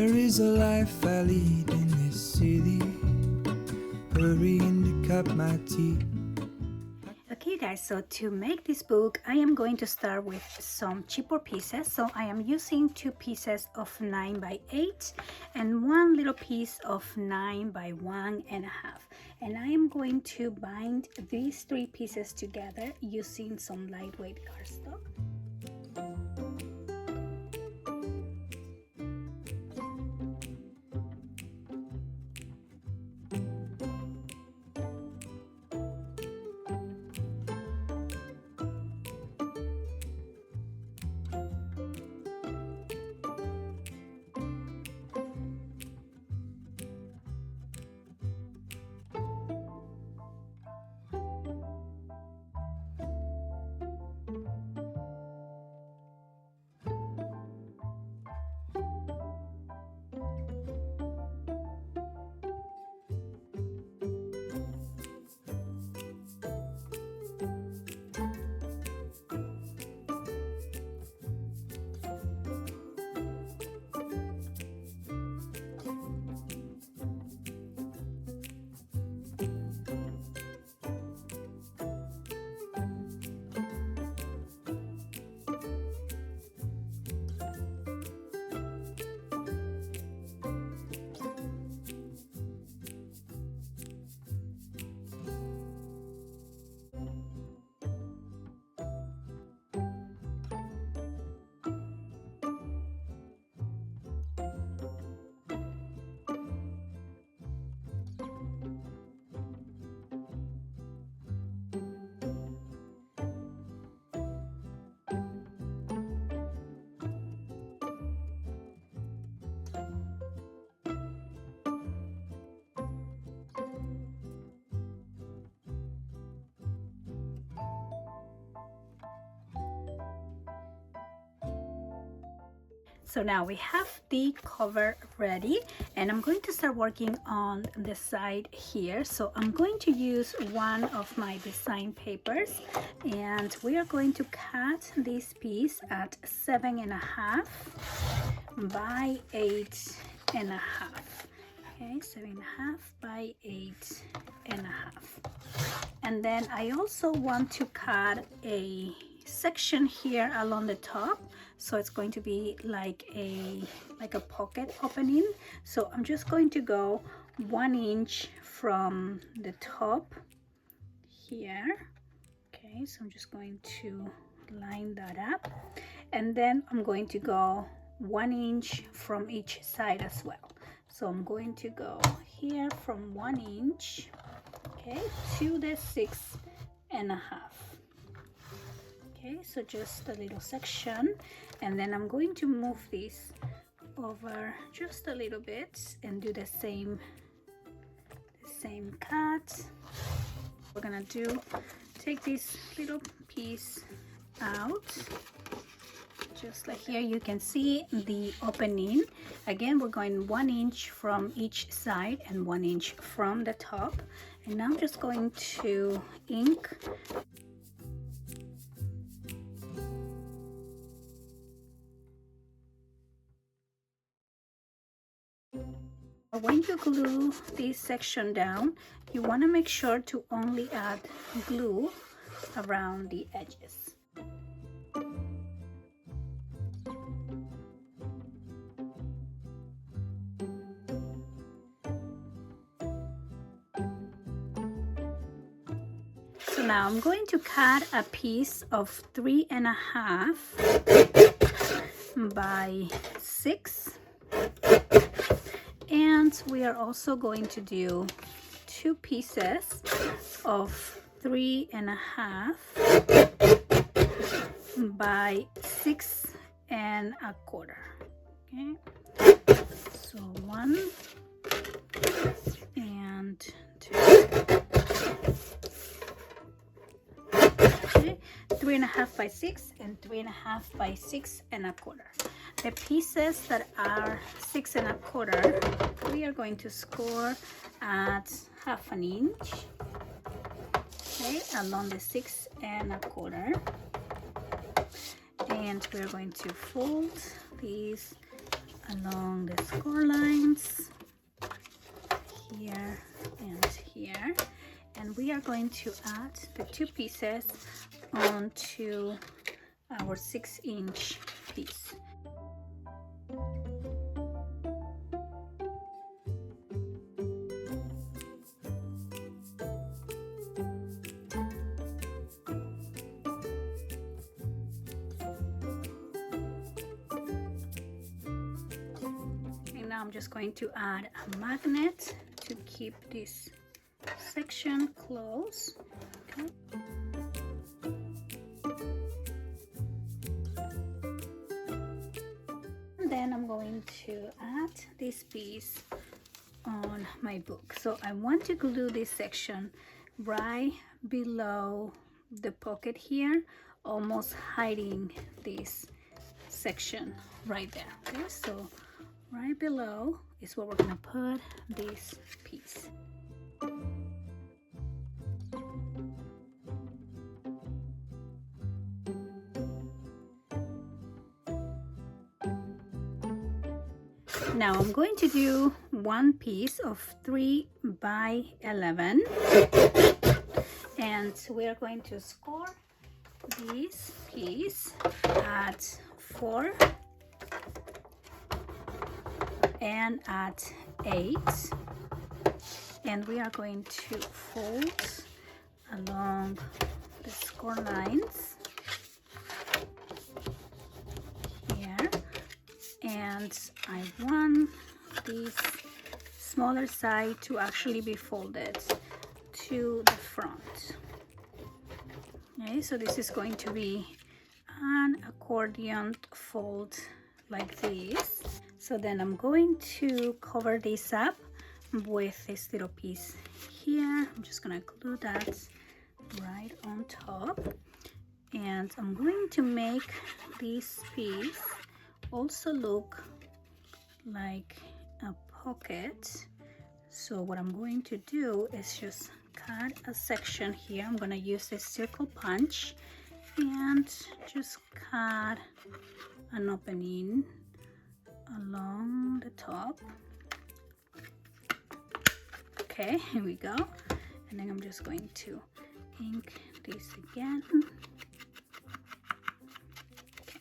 There is a life I lead in this city, hurrying to cut my teeth. Okay guys, so to make this book I am going to start with some cheaper pieces. So I am using 2 pieces of 9 by 8 and 1 little piece of 9 by 1.5, and I am going to bind these 3 pieces together using some lightweight cardstock. So now we have the cover ready, and I'm going to start working on the side here. So I'm going to use one of my design papers, and we are going to cut this piece at 7.5 by 8.5. Okay, 7.5 by 8.5. And then I also want to cut a section here along the top, so it's going to be like a pocket opening. So I'm just going to go 1 inch from the top here. Okay, so I'm just going to line that up, and then I'm going to go 1 inch from each side as well. So I'm going to go here from 1 inch, okay, to the 6.5. Okay, so just a little section, and then I'm going to move this over just a little bit and do the same cut. We're gonna take this little piece out, just like here. You can see the opening. Again, we're going 1 inch from each side and 1 inch from the top, and now I'm just going to ink. When you glue this section down, you want to make sure to only add glue around the edges. So now I'm going to cut a piece of 3.5 by 6. And we are also going to do 2 pieces of 3.5 by 6.25. Okay, so 1 and 2. Okay, 3.5 by 6 and 3.5 by 6.25. The pieces that are 6.25, we are going to score at 1/2 inch, okay, along the 6.25, and we're going to fold these along the score lines here and here, and we are going to add the 2 pieces onto our 6-inch piece. Now I'm just going to add a magnet to keep this section closed. Okay. And then I'm going to add this piece on my book. So I want to glue this section right below the pocket here, almost hiding this section right there. Okay, so right below is where we're gonna put this piece. Now I'm going to do one piece of 3 by 11, and we are going to score this piece at 4 and at 8, and we are going to fold along the score lines here, and I want this smaller side to actually be folded to the front. Okay, so this is going to be an accordion fold like this. So then I'm going to cover this up with this little piece here. I'm just gonna glue that right on top, and I'm going to make this piece also look like a pocket. So what I'm going to do is just cut a section here. I'm gonna use this circle punch and just cut an opening along the top. Okay, here we go. And then I'm just going to ink this again. Okay.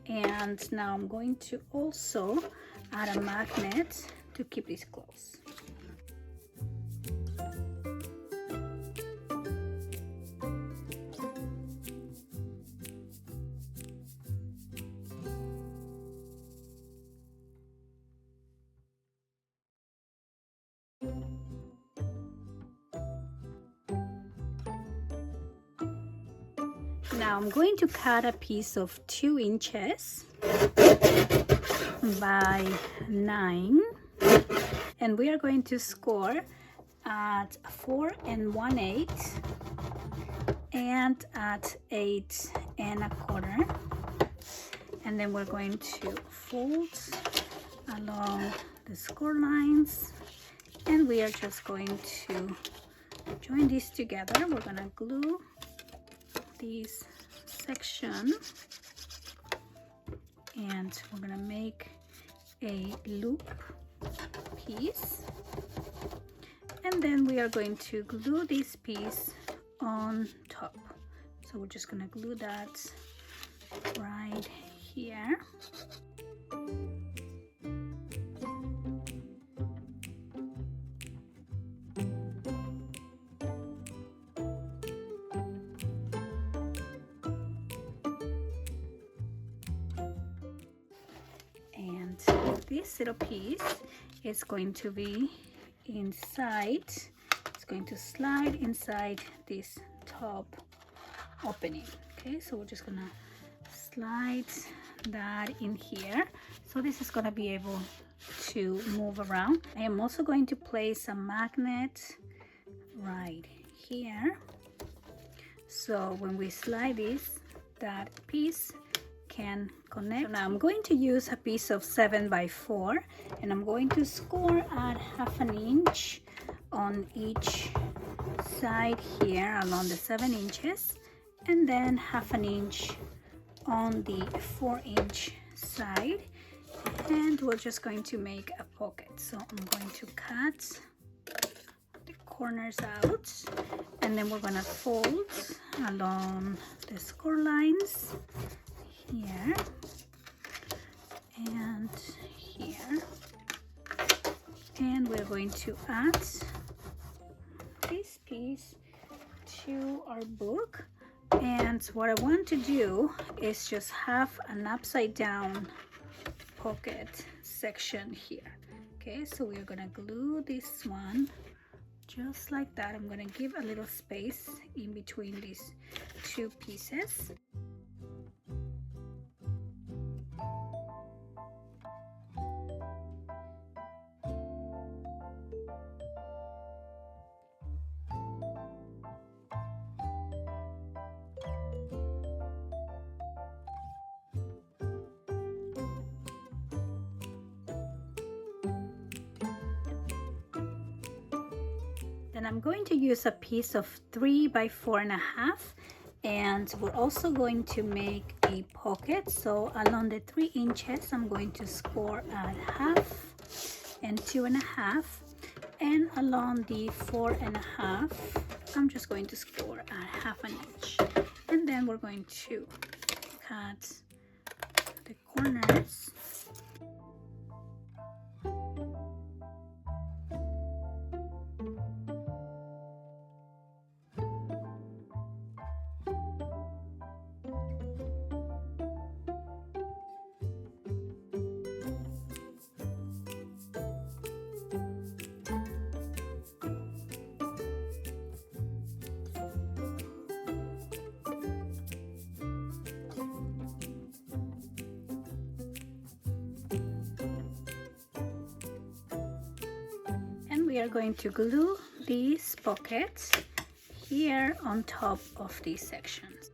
And now I'm going to also add a magnet to keep this closed. Now I'm going to cut a piece of 2 inches by 9, and we are going to score at 4 1/8 and at 8 1/4, and then we're going to fold along the score lines, and we are just going to join these together. We're gonna glue this section, and we're gonna make a loop piece, and then we are going to glue this piece on top. So we're just gonna glue that right here. This little piece is going to be inside, it's going to slide inside this top opening. Okay, so we're just gonna slide that in here, so this is gonna be able to move around. I am also going to place a magnet right here, so when we slide this, that piece can connect. So now I'm going to use a piece of 7 by 4, and I'm going to score at 1/2 inch on each side here along the 7 inches, and then 1/2 inch on the 4 inch side, and we're just going to make a pocket. So I'm going to cut the corners out, and then we're gonna fold along the score lines here and here, and we're going to add this piece to our book. And what I want to do is just have an upside down pocket section here. Okay, so we're gonna glue this one just like that. I'm gonna give a little space in between these two pieces. Then I'm going to use a piece of 3 by 4.5, and we're also going to make a pocket. So along the 3 inches, I'm going to score at 1/2 and 2.5, and along the 4.5, I'm just going to score at 1/2 inch, and then we're going to cut the corners. We are going to glue these pockets here on top of these sections.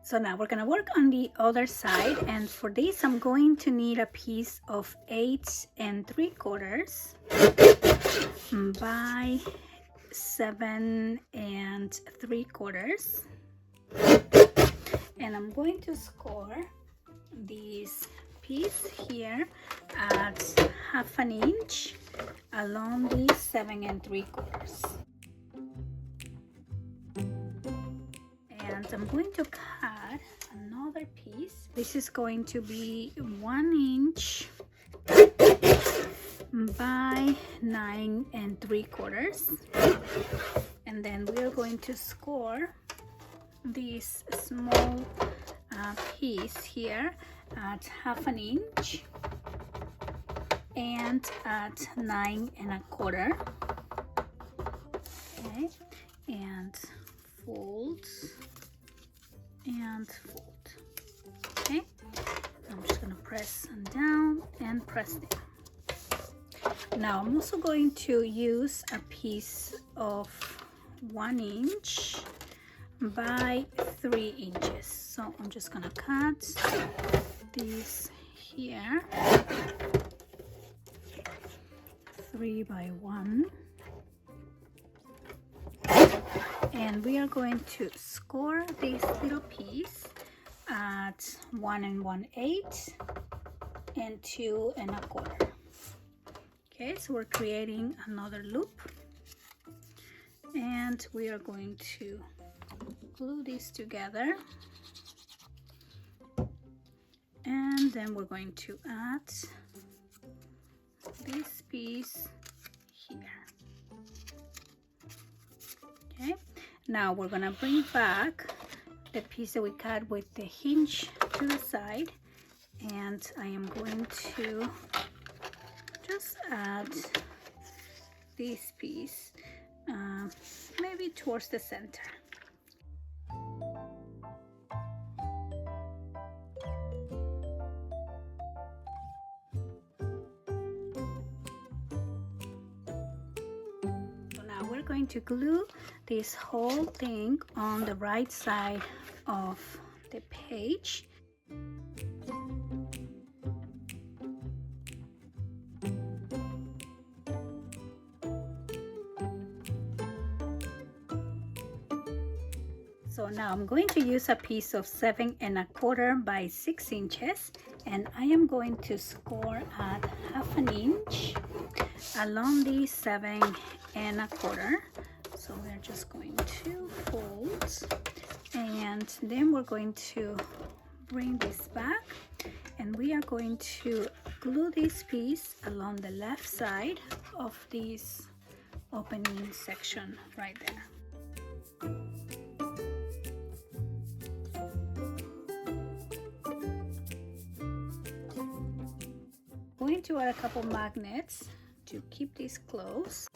So now we're gonna work on the other side, and for this I'm going to need a piece of 8 3/4 by 7 3/4, and I'm going to score this piece here at 1/2 inch along the 7 3/4. And I'm going to cut another piece. This is going to be 1 inch by 9 3/4, and then we're going to score this small piece here at 1/2 inch and at 9 1/4. Okay, and fold and fold. Okay, I'm just gonna press down and press down. Now I'm also going to use a piece of 1 inch by 3 inches. So I'm just gonna cut this here, 3 by 1. And we are going to score this little piece at 1 1/8 and 2 1/4. Okay, so we're creating another loop, and we are going to glue these together, and then we're going to add this piece here. Okay, now we're gonna bring back the piece that we cut with the hinge to the side, and I am going to just add this piece maybe towards the center. So now we're going to glue this whole thing on the right side of the page. So now I'm going to use a piece of 7 1/4 by 6 inches, and I am going to score at 1/2 inch along the 7 1/4. So we're just going to fold, and then we're going to bring this back, and we are going to glue this piece along the left side of this opening section right there. Going to add a couple magnets to keep this closed.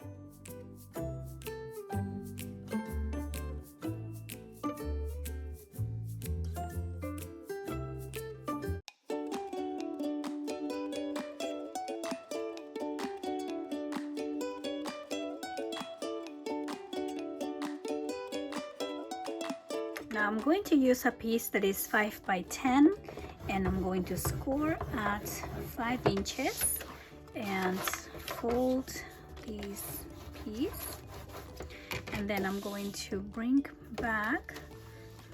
Now I'm going to use a piece that is 5 by 10, and I'm going to score at 5 inches and fold this piece, and then I'm going to bring back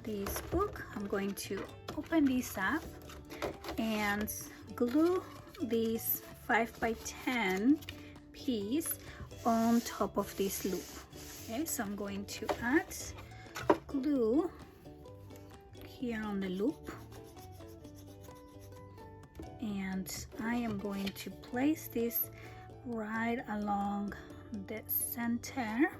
this book. I'm going to open this up and glue this 5 by 10 piece on top of this loop. Okay, so I'm going to add glue here on the loop, and I am going to place this right along the center.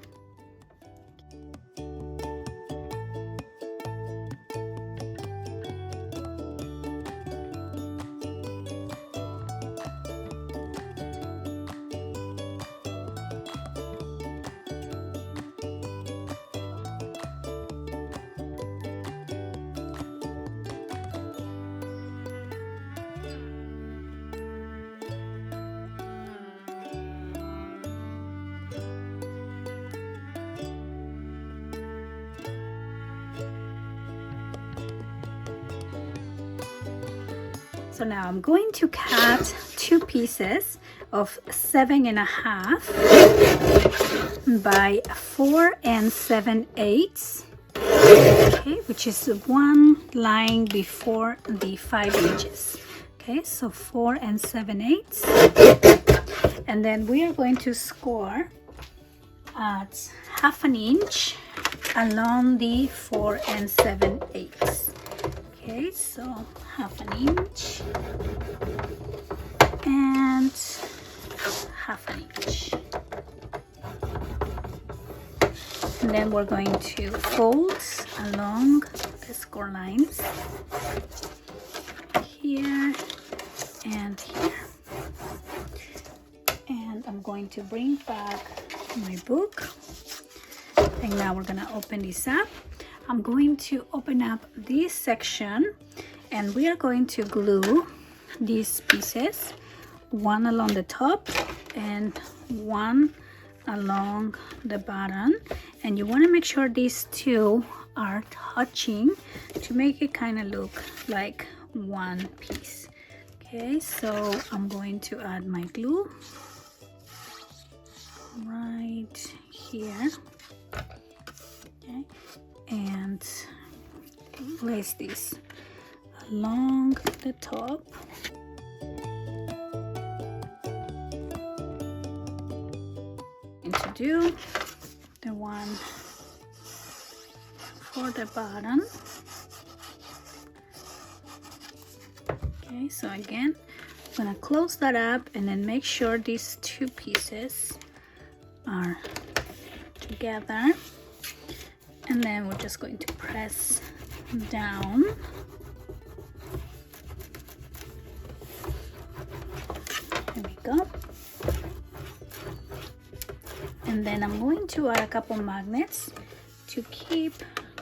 So now I'm going to cut 2 pieces of 7 1/2 by 4 7/8, okay, which is one line before the 5 inches. Okay, so 4 7/8, and then we are going to score at 1/2 inch along the 4 7/8. Okay, so 1/2 inch and 1/2 inch, and then we're going to fold along the score lines here and here, and I'm going to bring back my book, and now we're gonna open this up. I'm going to open up this section, and we are going to glue these pieces, one along the top and one along the bottom, and you want to make sure these two are touching to make it kind of look like one piece. Okay, so I'm going to add my glue right here, okay, and place this along the top. And to do the one for the bottom. Okay, so again, I'm gonna close that up and then make sure these 2 pieces are together, and then we're just going to press down. There we go. And then I'm going to add a couple magnets to keep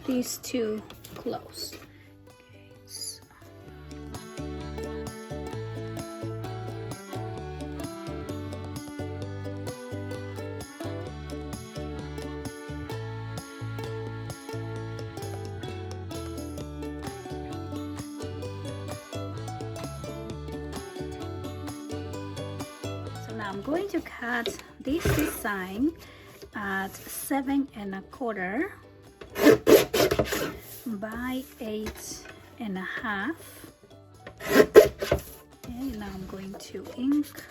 these two closed. I'm going to cut this design at 7 1/4 by 8 1/2. Okay, now I'm going to ink.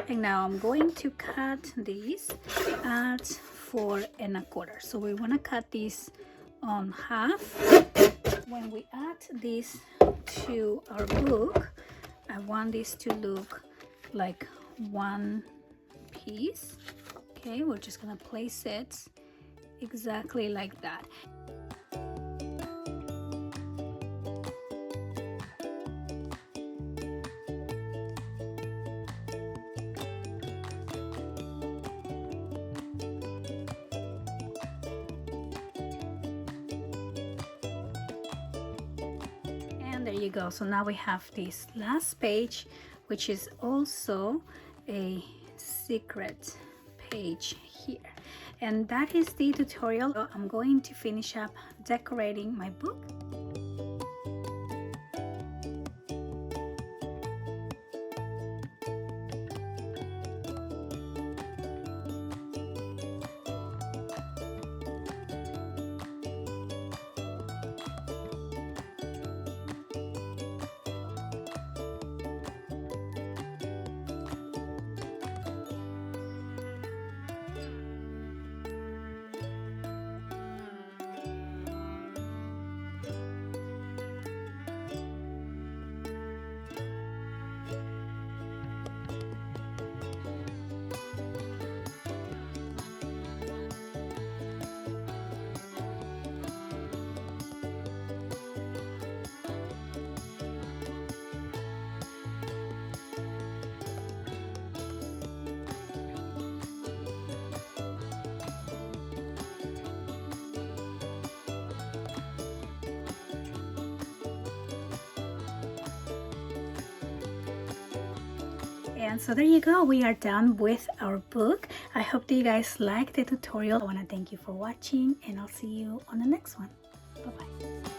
And now I'm going to cut these at 4 1/4. So we want to cut this on half. When we add this to our book, I want this to look like one piece. Okay, we're just gonna place it exactly like that. There you go. So now we have this last page, which is also a secret page here, and that is the tutorial. I'm going to finish up decorating my book. And so there you go, we are done with our book. I hope that you guys liked the tutorial. I want to thank you for watching, and I'll see you on the next one. Bye bye.